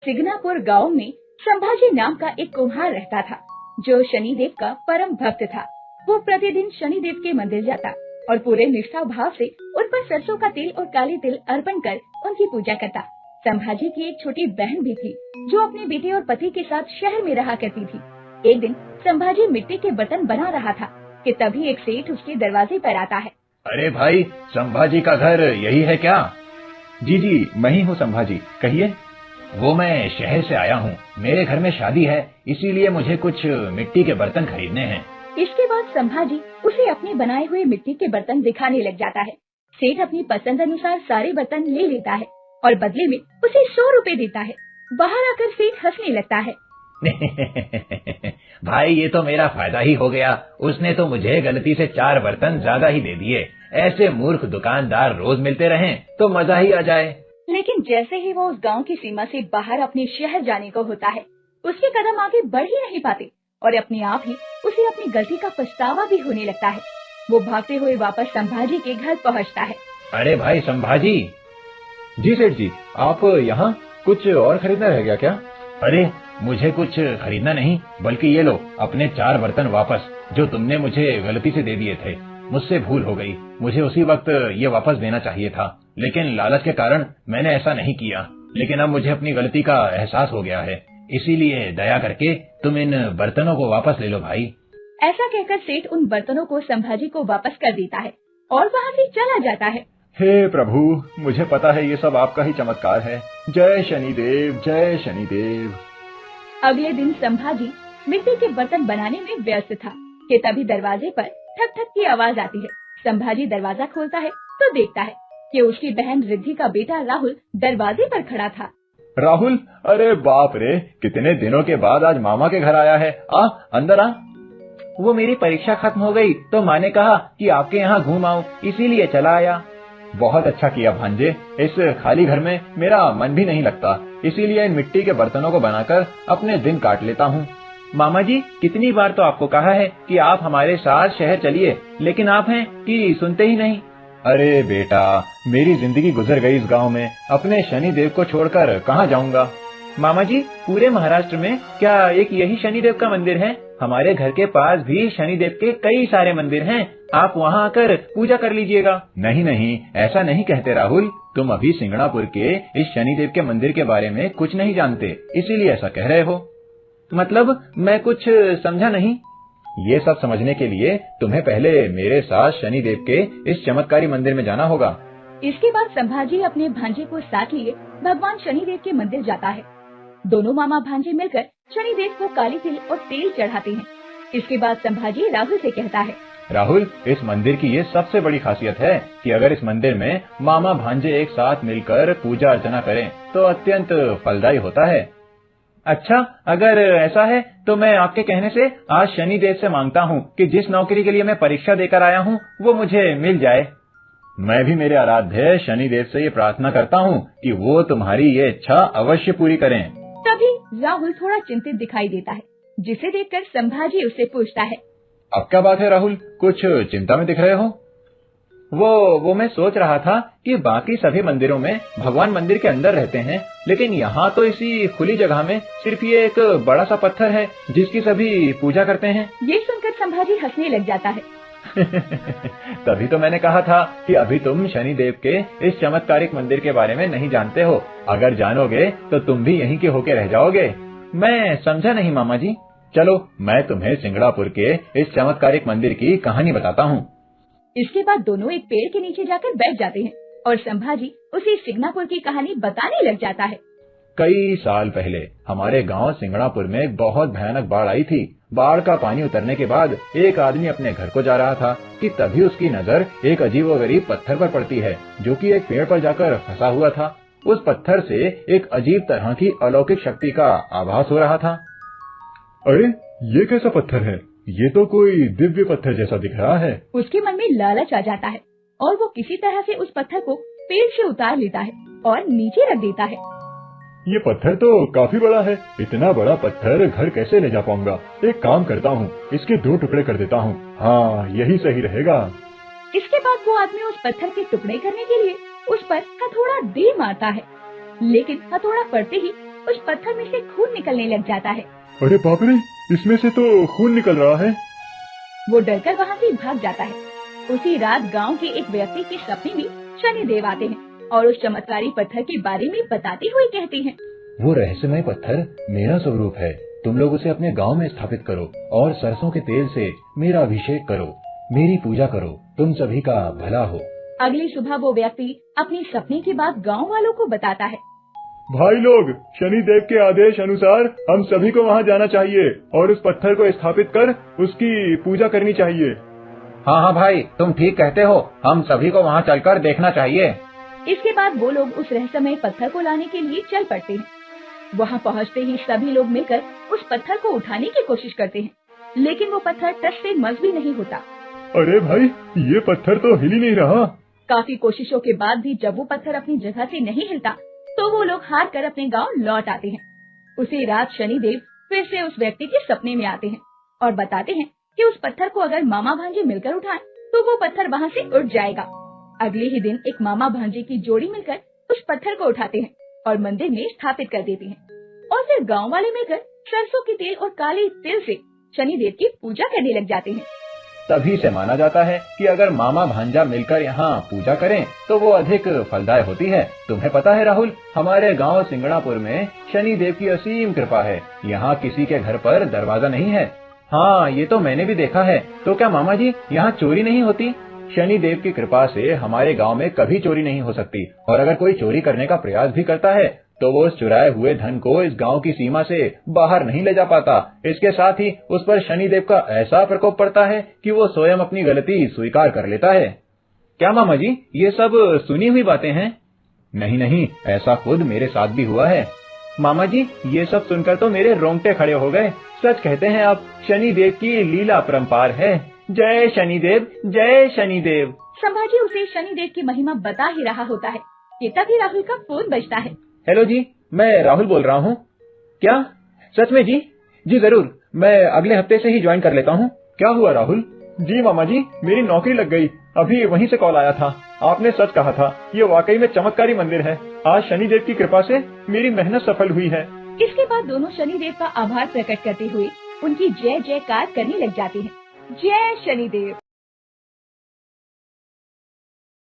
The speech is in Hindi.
सिग्नापुर गांव में संभाजी नाम का एक कुम्हार रहता था, जो शनिदेव का परम भक्त था। वो प्रतिदिन शनिदेव के मंदिर जाता और पूरे निष्ठा भाव से उन पर सरसों का तेल और काले तिल अर्पण कर उनकी पूजा करता। संभाजी की एक छोटी बहन भी थी, जो अपने बेटे और पति के साथ शहर में रहा करती थी। एक दिन संभाजी मिट्टी के बर्तन बना रहा था कि तभी एक सेठ उसके दरवाजे पर आता है। अरे भाई, संभाजी का घर यही है क्या? जी जी, मैं ही हूँ संभाजी, कहिए। वो मैं शहर से आया हूँ, मेरे घर में शादी है, इसीलिए मुझे कुछ मिट्टी के बर्तन खरीदने हैं। इसके बाद संभाजी उसे अपने बनाए हुए मिट्टी के बर्तन दिखाने लग जाता है। सेठ अपनी पसंद अनुसार सारे बर्तन ले लेता है और बदले में उसे 100 रुपए देता है। बाहर आकर सेठ हंसने लगता है। भाई, ये तो मेरा फायदा ही हो गया। उसने तो मुझे गलती से 4 बर्तन ज्यादा ही दे दिए। ऐसे मूर्ख दुकानदार रोज मिलते रहें तो मजा ही आ जाए। लेकिन जैसे ही वो उस गांव की सीमा से बाहर अपने शहर जाने को होता है, उसके कदम आगे बढ़ ही नहीं पाते और अपने आप ही उसे अपनी गलती का पछतावा भी होने लगता है। वो भागते हुए वापस संभाजी के घर पहुंचता है। अरे भाई संभाजी। जी सेठ जी, आप यहाँ कुछ और खरीदना रह गया क्या? अरे मुझे कुछ खरीदना नहीं, बल्कि ये लो अपने 4 बर्तन वापस, जो तुमने मुझे गलती से दे दिए थे। मुझसे भूल हो गई, मुझे उसी वक्त ये वापस देना चाहिए था, लेकिन लालच के कारण मैंने ऐसा नहीं किया। लेकिन अब मुझे अपनी गलती का एहसास हो गया है, इसीलिए दया करके तुम इन बर्तनों को वापस ले लो भाई। ऐसा कहकर सेठ उन बर्तनों को संभाजी को वापस कर देता है और वहाँ से चला जाता है। हे प्रभु, मुझे पता है ये सब आपका ही चमत्कार है। जय शनिदेव, जय शनिदेव। अगले दिन संभाजी मिट्टी के बर्तन बनाने में व्यस्त था कि तभी दरवाजे पर ठक ठक की आवाज आती है। संभाजी दरवाजा खोलता है तो देखता है कि उसकी बहन रिद्धि का बेटा राहुल दरवाजे पर खड़ा था। राहुल, अरे बाप रे, कितने दिनों के बाद आज मामा के घर आया है। अंदर आ। वो मेरी परीक्षा खत्म हो गई तो माँ ने कहा कि आपके यहाँ घूम आऊं, इसीलिए चला आया। बहुत अच्छा किया भांजे, इस खाली घर में मेरा मन भी नहीं लगता, इसीलिए इन मिट्टी के बर्तनों को बनाकर अपने दिन काट लेता हूँ। मामा जी, कितनी बार तो आपको कहा है कि आप हमारे साथ शहर चलिए, लेकिन आप हैं कि सुनते ही नहीं। अरे बेटा, मेरी जिंदगी गुजर गई इस गांव में, अपने शनिदेव को छोड़कर कहाँ जाऊंगा। मामा जी, पूरे महाराष्ट्र में क्या एक यही शनिदेव का मंदिर है? हमारे घर के पास भी शनिदेव के कई सारे मंदिर हैं, आप वहाँ आकर पूजा कर लीजिएगा। नहीं नहीं, ऐसा नहीं कहते राहुल, तुम अभी सिंगणापुर के इस शनिदेव के मंदिर के बारे में कुछ नहीं जानते, इसीलिए ऐसा कह रहे हो। मतलब मैं कुछ समझा नहीं। ये सब समझने के लिए तुम्हें पहले मेरे साथ शनिदेव के इस चमत्कारी मंदिर में जाना होगा। इसके बाद संभाजी अपने भांजे को साथ लिए भगवान शनिदेव के मंदिर जाता है। दोनों मामा भांजे मिलकर शनिदेव को काली तिल और तेल चढ़ाते हैं। इसके बाद संभाजी राहुल से कहता है, राहुल, इस मंदिर की ये सबसे बड़ी खासियत है कि अगर इस मंदिर में मामा भांजे एक साथ मिलकर पूजा अर्चना करें तो अत्यंत फलदायी होता है। अच्छा, अगर ऐसा है तो मैं आपके कहने से आज शनिदेव से मांगता हूँ कि जिस नौकरी के लिए मैं परीक्षा देकर आया हूँ वो मुझे मिल जाए। मैं भी मेरे आराध्य शनिदेव से ये प्रार्थना करता हूँ कि वो तुम्हारी ये इच्छा अवश्य पूरी करें। तभी राहुल थोड़ा चिंतित दिखाई देता है, जिसे देखकर संभाजी उससे पूछता है, अब क्या बात है राहुल, कुछ चिंता में दिख रहे हो? वो मैं सोच रहा था कि बाकी सभी मंदिरों में भगवान मंदिर के अंदर रहते हैं, लेकिन यहाँ तो इसी खुली जगह में सिर्फ ये एक बड़ा सा पत्थर है जिसकी सभी पूजा करते हैं। ये सुनकर संभाजी हंसने लग जाता है। तभी तो मैंने कहा था कि अभी तुम शनिदेव के इस चमत्कारिक मंदिर के बारे में नहीं जानते हो। अगर जानोगे तो तुम भी यहीं के होके रह जाओगे। मैं समझा नहीं मामा जी। चलो, मैं तुम्हें सिंगड़ापुर के इस चमत्कारिक मंदिर की कहानी बताता हूँ। इसके बाद दोनों एक पेड़ के नीचे जाकर बैठ जाते हैं और संभाजी उसे सिंगनापुर की कहानी बताने लग जाता है। कई साल पहले हमारे गांव सिंगड़ापुर में एक बहुत भयानक बाढ़ आई थी। बाढ़ का पानी उतरने के बाद एक आदमी अपने घर को जा रहा था कि तभी उसकी नजर एक अजीबोगरीब पत्थर पर पड़ती है, जो कि एक पेड़ पर जाकर फंसा हुआ था। उस पत्थर से एक अजीब तरह की अलौकिक शक्ति का आभास हो रहा था। अरे, ये कैसा पत्थर है? ये तो कोई दिव्य पत्थर जैसा दिख रहा है। उसके मन में लालच आ जाता है और वो किसी तरह से उस पत्थर को पेड़ से उतार लेता है और नीचे रख देता है। ये पत्थर तो काफी बड़ा है, इतना बड़ा पत्थर घर कैसे ले जा पाऊंगा? एक काम करता हूँ, इसके 2 टुकड़े कर देता हूँ। हाँ, यही सही रहेगा। इसके बाद वो आदमी उस पत्थर के टुकड़े करने के लिए उस पर हथौड़ा दे मारता है, लेकिन हथौड़ा पड़ते ही उस पत्थर में से खून निकलने लग जाता है। अरे बाप रे, इसमें से तो खून निकल रहा है। वो डरकर वहाँ से भाग जाता है। उसी रात गांव के एक व्यक्ति के सपने में शनिदेव आते हैं और उस चमत्कारी पत्थर के बारे में बताते हुए कहते हैं, वो रहस्यमय पत्थर मेरा स्वरूप है। तुम लोग उसे अपने गांव में स्थापित करो और सरसों के तेल से मेरा अभिषेक करो, मेरी पूजा करो, तुम सभी का भला हो। अगली सुबह वो व्यक्ति अपने सपने की बात गांव वालों को बताता है। भाई लोग, शनिदेव के आदेश अनुसार हम सभी को वहाँ जाना चाहिए और उस पत्थर को स्थापित कर उसकी पूजा करनी चाहिए। हाँ हाँ भाई, तुम ठीक कहते हो, हम सभी को वहाँ चलकर देखना चाहिए। इसके बाद वो लोग उस रहस्यमय पत्थर को लाने के लिए चल पड़ते हैं। वहाँ पहुँचते ही सभी लोग मिलकर उस पत्थर को उठाने की कोशिश करते हैं, लेकिन वो पत्थर टस से मस भी नहीं होता। अरे भाई, ये पत्थर तो हिल ही नहीं रहा। काफी कोशिशों के बाद भी जब वो पत्थर अपनी जगह से नहीं हिलता तो वो लोग हार कर अपने गांव लौट आते हैं। उसी रात शनिदेव फिर से उस व्यक्ति के सपने में आते हैं और बताते हैं कि उस पत्थर को अगर मामा भांजे मिलकर उठाएं तो वो पत्थर वहाँ से उठ जाएगा। अगले ही दिन एक मामा भांजे की जोड़ी मिलकर उस पत्थर को उठाते हैं और मंदिर में स्थापित कर देते हैं और फिर गाँव वाले मिलकर सरसों के तेल और काले तिल से शनिदेव की पूजा करने लग जाते हैं। तभी से माना जाता है कि अगर मामा भांजा मिलकर यहाँ पूजा करें तो वो अधिक फलदायी होती है। तुम्हें पता है राहुल, हमारे गांव सिंगड़ापुर में शनिदेव की असीम कृपा है। यहाँ किसी के घर पर दरवाजा नहीं है। हाँ, ये तो मैंने भी देखा है। तो क्या मामा जी, यहाँ चोरी नहीं होती? शनिदेव की कृपा से हमारे गांव में कभी चोरी नहीं हो सकती, और अगर कोई चोरी करने का प्रयास भी करता है तो वो उस चुराए हुए धन को इस गांव की सीमा से बाहर नहीं ले जा पाता। इसके साथ ही उस पर शनिदेव का ऐसा प्रकोप पड़ता है कि वो स्वयं अपनी गलती स्वीकार कर लेता है। क्या मामा जी, ये सब सुनी हुई बातें हैं? नहीं नहीं, ऐसा खुद मेरे साथ भी हुआ है। मामा जी, ये सब सुनकर तो मेरे रोंगटे खड़े हो गए। सच कहते हैं आप, शनिदेव की लीला परंपार है। जय शनिदेव, जय शनिदेव। संभाजी उसे शनिदेव की महिमा बता ही रहा होता है कि तभी राहुल का फोन बजता है। हेलो जी, मैं राहुल बोल रहा हूँ। क्या सच में जी? जी जरूर, मैं अगले हफ्ते से ही ज्वाइन कर लेता हूँ। क्या हुआ राहुल? जी मामा जी, मेरी नौकरी लग गई। अभी वहीं से कॉल आया था। आपने सच कहा था, ये वाकई में चमत्कारी मंदिर है। आज शनिदेव की कृपा से मेरी मेहनत सफल हुई है। इसके बाद दोनों शनिदेव का आभार प्रकट करते हुए उनकी जय जयकार करने लग जाते हैं। जय शनिदेव।